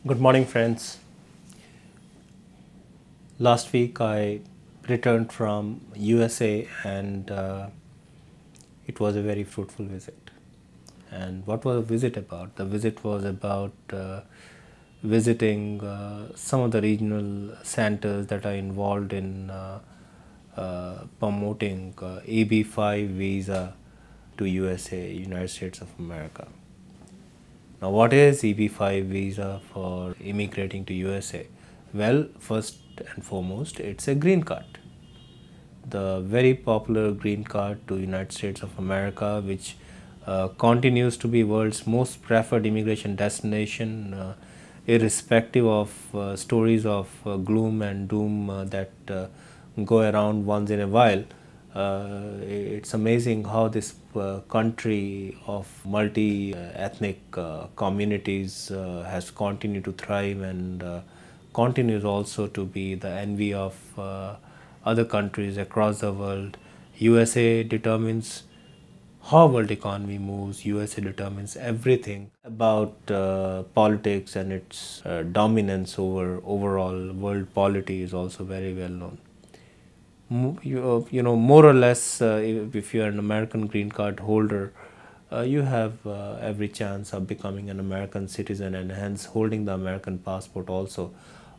Good morning, friends. Last week I returned from USA and it was a very fruitful visit. And what was the visit about? The visit was about visiting some of the regional centers that are involved in promoting EB5 visa to USA, United States of America. Now, what is EB5 visa for immigrating to USA? Well, first and foremost, it's a green card. The very popular green card to United States of America, which continues to be world's most preferred immigration destination, irrespective of stories of gloom and doom that go around once in a while. It's amazing how this country of multi-ethnic communities has continued to thrive and continues also to be the envy of other countries across the world. USA determines how world economy moves. USA determines everything about politics, and its dominance over overall world polity is also very well known. More or less, if you're an American green card holder, you have every chance of becoming an American citizen and hence holding the American passport also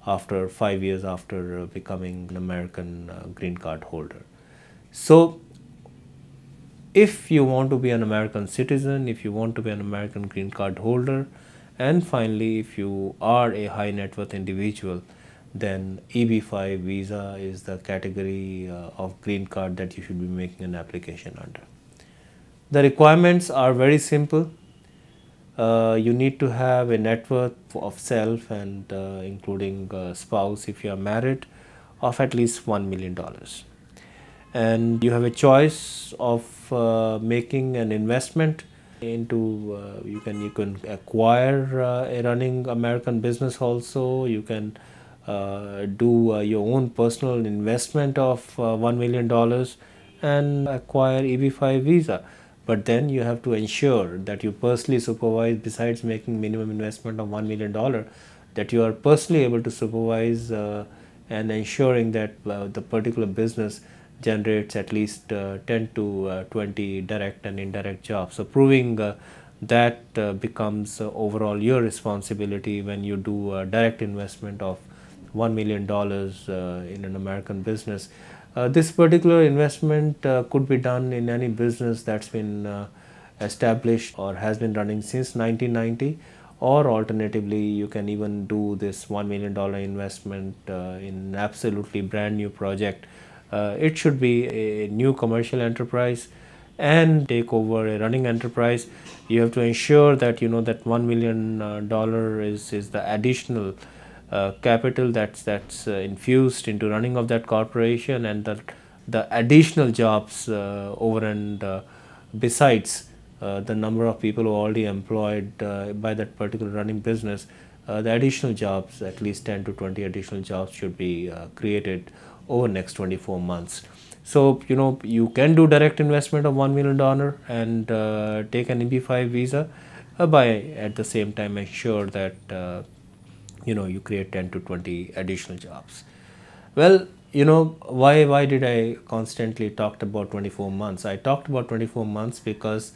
after 5 years after becoming an American green card holder. So, if you want to be an American citizen, if you want to be an American green card holder, and finally, if you are a high net worth individual, then EB5 visa is the category of green card that you should be making an application under. The requirements are very simple. You need to have a net worth of self and including spouse if you are married of at least $1 million. And you have a choice of making an investment into you can acquire a running American business also. You can do your own personal investment of $1 million and acquire EB5 visa. But then you have to ensure that you personally supervise, besides making minimum investment of $1 million, that you are personally able to supervise and ensuring that the particular business generates at least 10 to 20 direct and indirect jobs. So proving that becomes overall your responsibility when you do a direct investment of $1 million in an American business. This particular investment could be done in any business that's been established or has been running since 1990, or alternatively you can even do this $1 million investment in absolutely brand new project. It should be a new commercial enterprise and take over a running enterprise. You have to ensure that you know that $1 million is the additional capital that's infused into running of that corporation, and the additional jobs over and besides the number of people who are already employed by that particular running business, the additional jobs, at least 10 to 20 additional jobs should be created over next 24 months. So you can do direct investment of $1 million and take an EB5 visa by at the same time ensure that you create 10 to 20 additional jobs. Well, why did I constantly talked about 24 months? I talked about 24 months because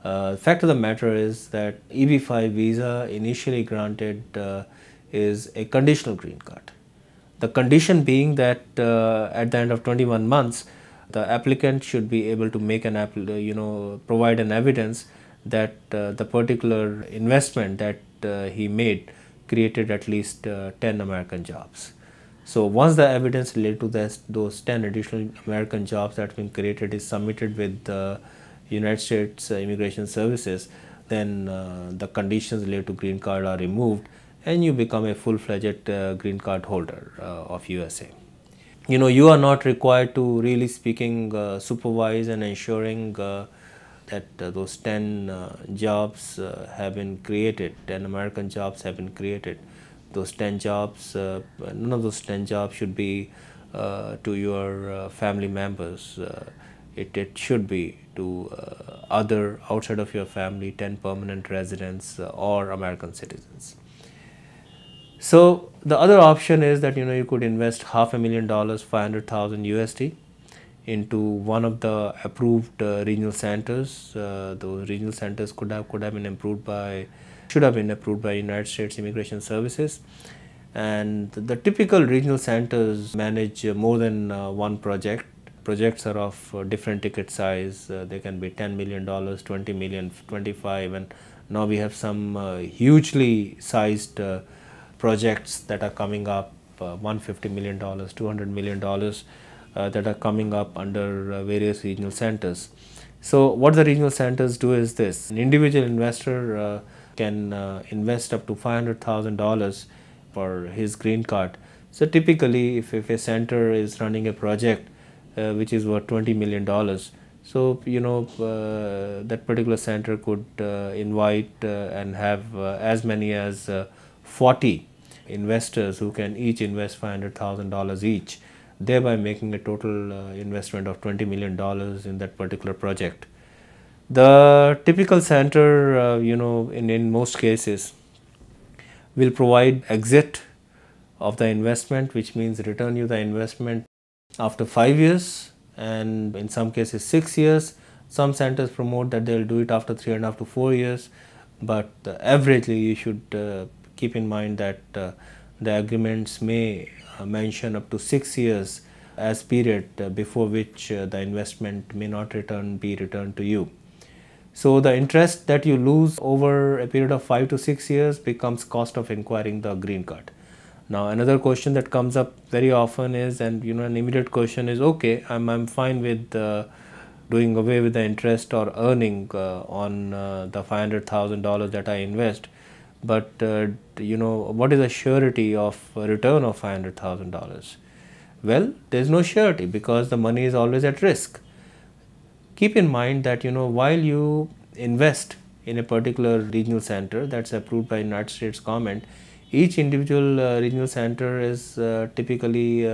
the fact of the matter is that EB5 visa initially granted is a conditional green card. The condition being that at the end of 21 months, the applicant should be able to make provide an evidence that the particular investment that he made created at least 10 American jobs. So once the evidence related to those 10 additional American jobs that have been created is submitted with the United States Immigration Services, then the conditions related to green card are removed and you become a full-fledged green card holder of USA. You are not required to, really speaking, supervise and ensuring that those 10 jobs have been created, 10 American jobs have been created. Those 10 jobs, none of those 10 jobs should be to your family members. It should be to other outside of your family, 10 permanent residents or American citizens. So the other option is that you could invest $500,000, 500,000 USD into one of the approved regional centers. Those regional centers could have been approved by should have been approved by United States Immigration Services. And the typical regional centers manage more than one project. Projects are of different ticket size. They can be $10 million, 20 million, 25, and now we have some hugely sized projects that are coming up, $150 million, $200 million, that are coming up under various regional centers. So what the regional centers do is this: an individual investor can invest up to $500,000 for his green card. So typically, if a center is running a project which is worth $20 million, so that particular center could invite and have as many as 40 investors who can each invest $500,000 each, thereby making a total investment of $20 million in that particular project. The typical center, in most cases, will provide exit of the investment, which means return you the investment after 5 years, and in some cases 6 years. Some centers promote that they will do it after 3.5 to 4 years, but averagely you should keep in mind that the agreements may mention up to 6 years as period before which the investment may not be returned to you. So the interest that you lose over a period of 5 to 6 years becomes cost of acquiring the green card. Now another question that comes up very often is, and an immediate question is, okay, I'm fine with doing away with the interest or earning on the $500,000 that I invest, but what is the surety of return of $500,000? Well, there is no surety because the money is always at risk. Keep in mind that while you invest in a particular regional center that's approved by United States government, each individual regional center is typically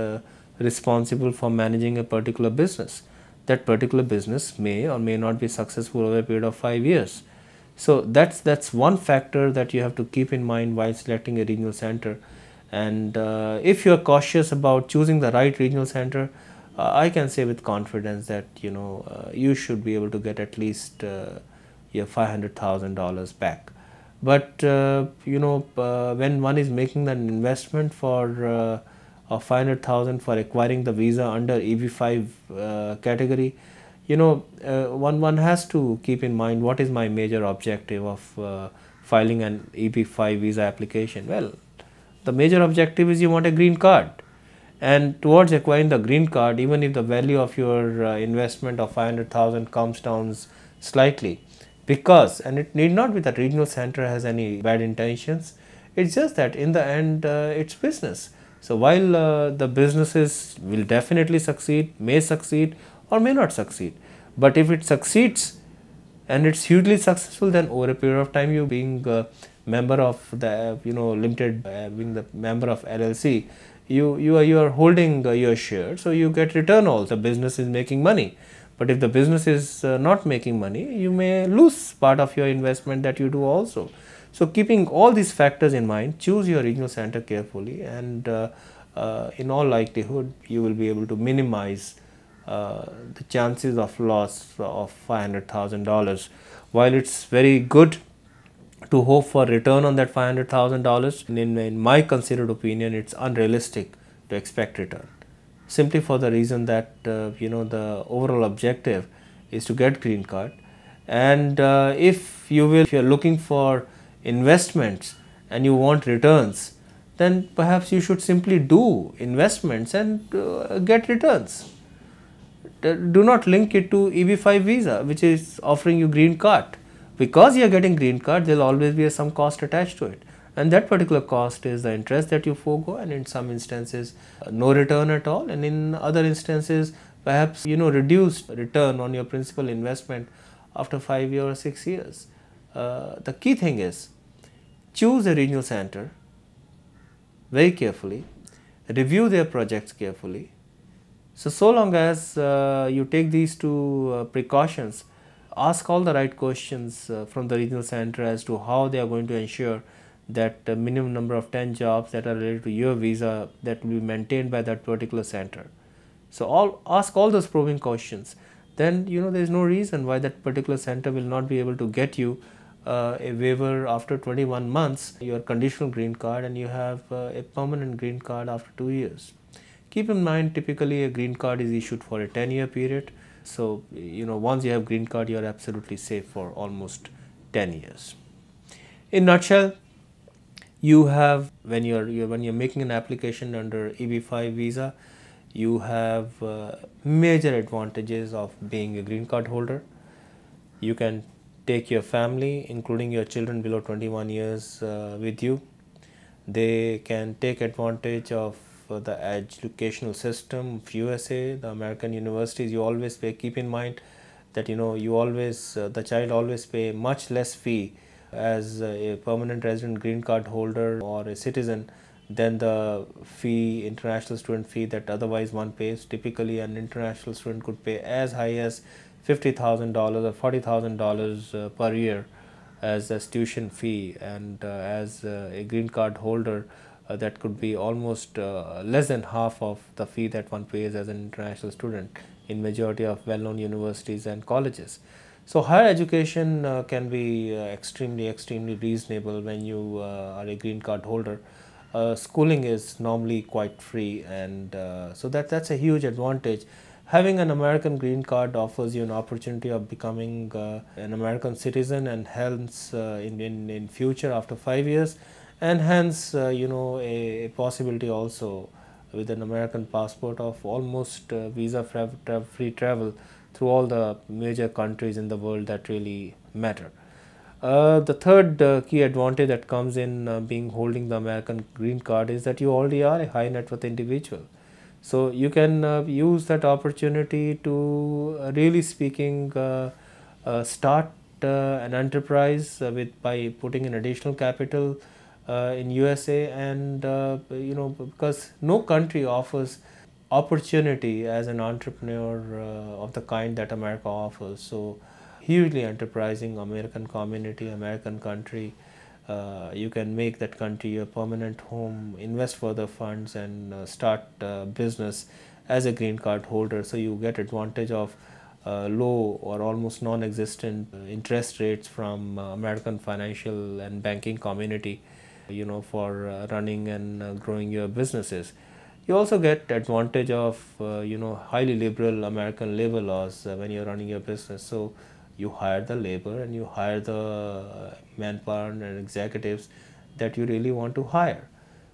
responsible for managing a particular business. That particular business may or may not be successful over a period of 5 years. So that's one factor that you have to keep in mind while selecting a regional center. And if you are cautious about choosing the right regional center, I can say with confidence that you should be able to get at least your $500,000 back. But when one is making an investment for of 500,000 for acquiring the visa under EB5 category, one has to keep in mind, what is my major objective of filing an EB5 visa application? Well, the major objective is you want a green card, and towards acquiring the green card, even if the value of your investment of 500,000 comes down slightly, because, and it need not be that regional center has any bad intentions, it's just that in the end it's business. So while the businesses will definitely succeed, may succeed or may not succeed, but if it succeeds and it's hugely successful, then over a period of time, you being a member of the limited, being the member of LLC, you are holding your share, so you get return also. The business is making money, but if the business is not making money, you may lose part of your investment that you do also. So keeping all these factors in mind, choose your regional center carefully, and in all likelihood you will be able to minimize the chances of loss of $500,000. While it's very good to hope for return on that $500,000, in my considered opinion, it's unrealistic to expect return, simply for the reason that the overall objective is to get green card. And if you're looking for investments and you want returns, then perhaps you should simply do investments and get returns. Do not link it to EB5 visa, which is offering you green card. Because you are getting green card, there will always be some cost attached to it, and that particular cost is the interest that you forego, and in some instances no return at all, and in other instances perhaps reduced return on your principal investment after 5 years or 6 years. The key thing is, choose a regional center very carefully, review their projects carefully. So long as you take these two precautions, ask all the right questions from the regional center as to how they are going to ensure that minimum number of 10 jobs that are related to your visa that will be maintained by that particular center. So ask all those probing questions. Then there is no reason why that particular center will not be able to get you a waiver after 21 months, your conditional green card, and you have a permanent green card after 2 years. Keep in mind, typically a green card is issued for a 10-year period. So once you have green card, you are absolutely safe for almost 10 years. In nutshell, you have, when you're making an application under EB5 visa, you have major advantages of being a green card holder. You can take your family, including your children below 21 years, with you. They can take advantage of the educational system of USA, the American universities. You always pay, keep in mind that you always the child always pay much less fee as a permanent resident green card holder or a citizen than the international student fee that otherwise one pays. Typically an international student could pay as high as $50,000 or $40,000 per year as a tuition fee, and as a green card holder that could be almost less than half of the fee that one pays as an international student in majority of well-known universities and colleges. So higher education can be extremely reasonable when you are a green card holder. Schooling is normally quite free, and so that's a huge advantage. Having an American green card offers you an opportunity of becoming an American citizen, and hence in future after 5 years, and hence a possibility also with an American passport of almost visa free travel through all the major countries in the world that really matter. The third key advantage that comes in holding the American green card is that you already are a high net worth individual. So you can use that opportunity to really speaking start an enterprise by putting in additional capital in USA, and because no country offers opportunity as an entrepreneur of the kind that America offers. So hugely enterprising American community, American country. You can make that country your permanent home, invest further funds, and start business as a green card holder. So you get advantage of low or almost non-existent interest rates from American financial and banking community, for running and growing your businesses. You also get advantage of highly liberal American labor laws when you're running your business. So you hire the labor and you hire the manpower and executives that you really want to hire.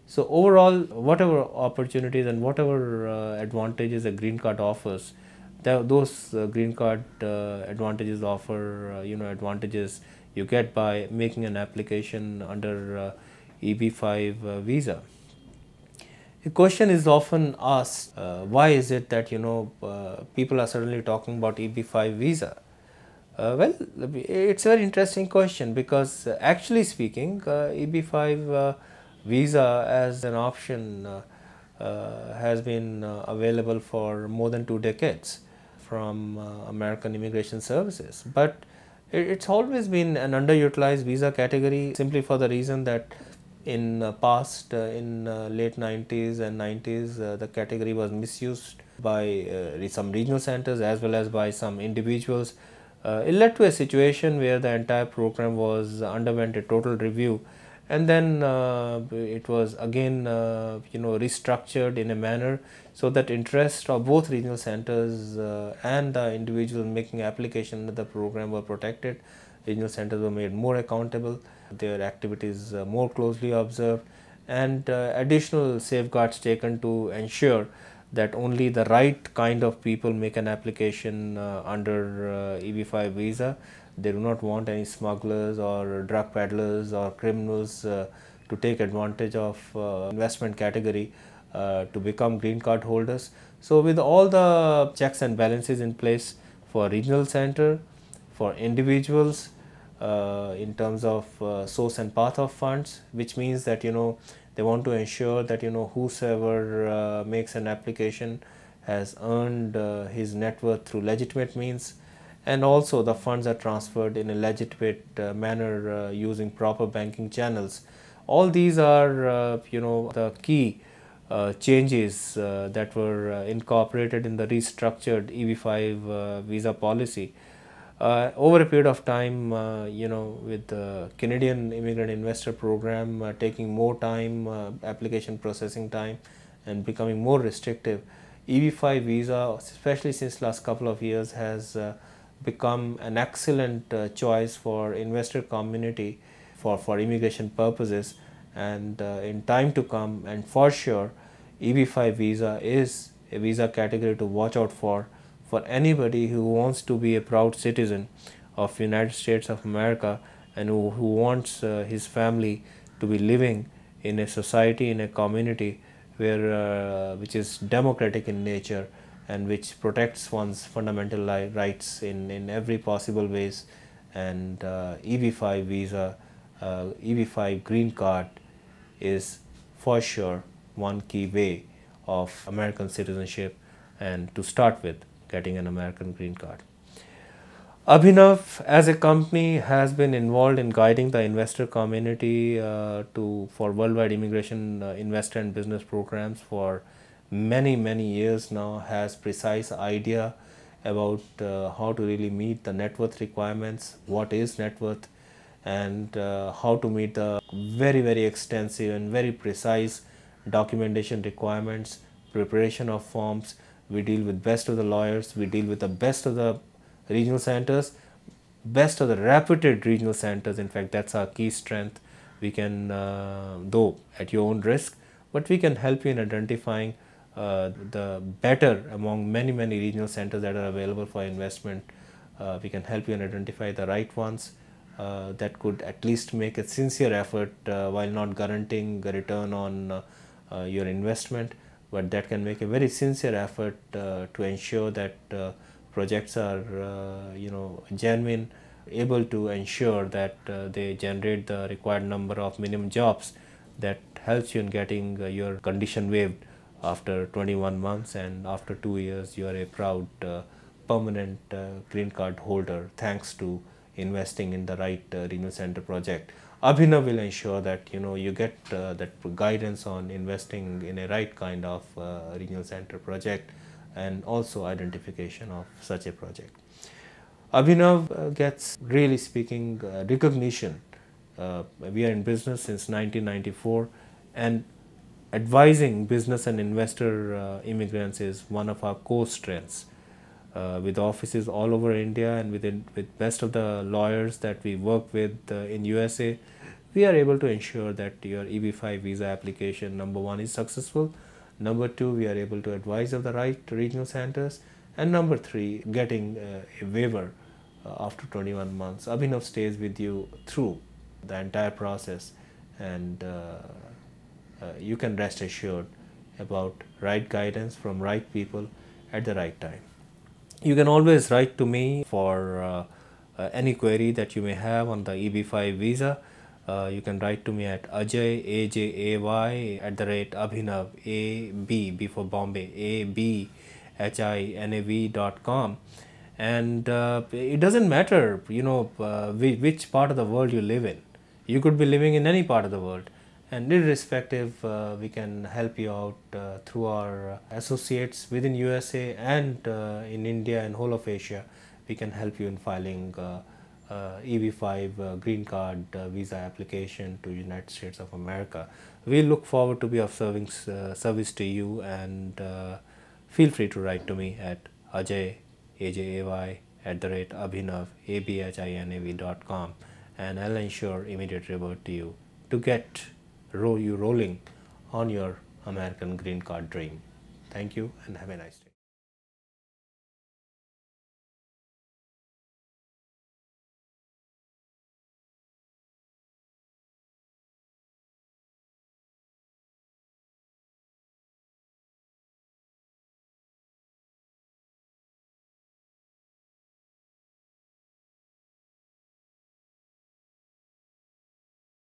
So overall, whatever opportunities and whatever advantages a green card offers, those green card advantages offer advantages you get by making an application under EB5 visa. A question is often asked, why is it that people are suddenly talking about EB5 visa? Well, it's a very interesting question, because actually speaking, EB5 visa as an option has been available for more than 2 decades from American Immigration Services. But it's always been an underutilized visa category, simply for the reason that in past, in late 90s and 90s, the category was misused by some regional centers as well as by some individuals. It led to a situation where the entire program underwent a total review, and then it was again restructured in a manner so that interests of both regional centers and the individuals making application under the program were protected. Regional centers were made more accountable, their activities more closely observed, and additional safeguards taken to ensure that only the right kind of people make an application under EB5 visa. They do not want any smugglers or drug peddlers or criminals to take advantage of investment category to become green card holders. So with all the checks and balances in place for regional center, for individuals, in terms of source and path of funds, which means that they want to ensure that whosoever makes an application has earned his net worth through legitimate means, and also the funds are transferred in a legitimate manner using proper banking channels. All these are the key changes that were incorporated in the restructured EB5 visa policy. Over a period of time, with the Canadian Immigrant Investor Program taking more time, application processing time, and becoming more restrictive, EB5 visa, especially since last couple of years, has become an excellent choice for investor community for immigration purposes. And in time to come, and for sure, EB5 visa is a visa category to watch out for anybody who wants to be a proud citizen of United States of America, and who wants his family to be living in a society, in a community where which is democratic in nature and which protects one's fundamental rights in every possible ways. And EB5 visa, EB5 green card is for sure one key way of American citizenship, and to start with, getting an American green card. Abhinav, as a company, has been involved in guiding the investor community for worldwide immigration investor and business programs for many years now. Has precise idea about how to really meet the net worth requirements, what is net worth, and how to meet the very extensive and very precise documentation requirements, preparation of forms. We deal with best of the lawyers, we deal with the best of the regional centers, best of the reputed regional centers. In fact, that's our key strength. We can, though at your own risk, but we can help you in identifying the better among many regional centers that are available for investment. We can help you in identify the right ones that could at least make a sincere effort while not guaranteeing a return on your investment, but that can make a very sincere effort to ensure that projects are genuine, able to ensure that they generate the required number of minimum jobs that helps you in getting your condition waived after 21 months, and after 2 years you are a proud permanent green card holder thanks to investing in the right regional center project. Abhinav will ensure that you get that guidance on investing in a right kind of regional center project, and also identification of such a project. Abhinav gets, really speaking, recognition. We are in business since 1994, and advising business and investor immigrants is one of our core strengths. With offices all over India, and with best of the lawyers that we work with in USA, we are able to ensure that your EB5 visa application, number one, is successful. Number two, we are able to advise of the right regional centers. And number three, getting a waiver after 21 months. Abhinav stays with you through the entire process, and you can rest assured about right guidance from right people at the right time. You can always write to me for any query that you may have on the EB5 visa. You can write to me at Ajay, AJAY, @Abhinav, AB, B for Bombay, ABHINAV.com. And it doesn't matter, which part of the world you live in. You could be living in any part of the world. And irrespective, we can help you out through our associates within USA and in India and whole of Asia. We can help you in filing EB5 green card visa application to United States of America. We look forward to be of service to you, and feel free to write to me at Ajay, AJAY, @Abhinav, ABHINAV.com, and I'll ensure immediate revert to you to get you rolling on your American green card dream. Thank you, and have a nice day.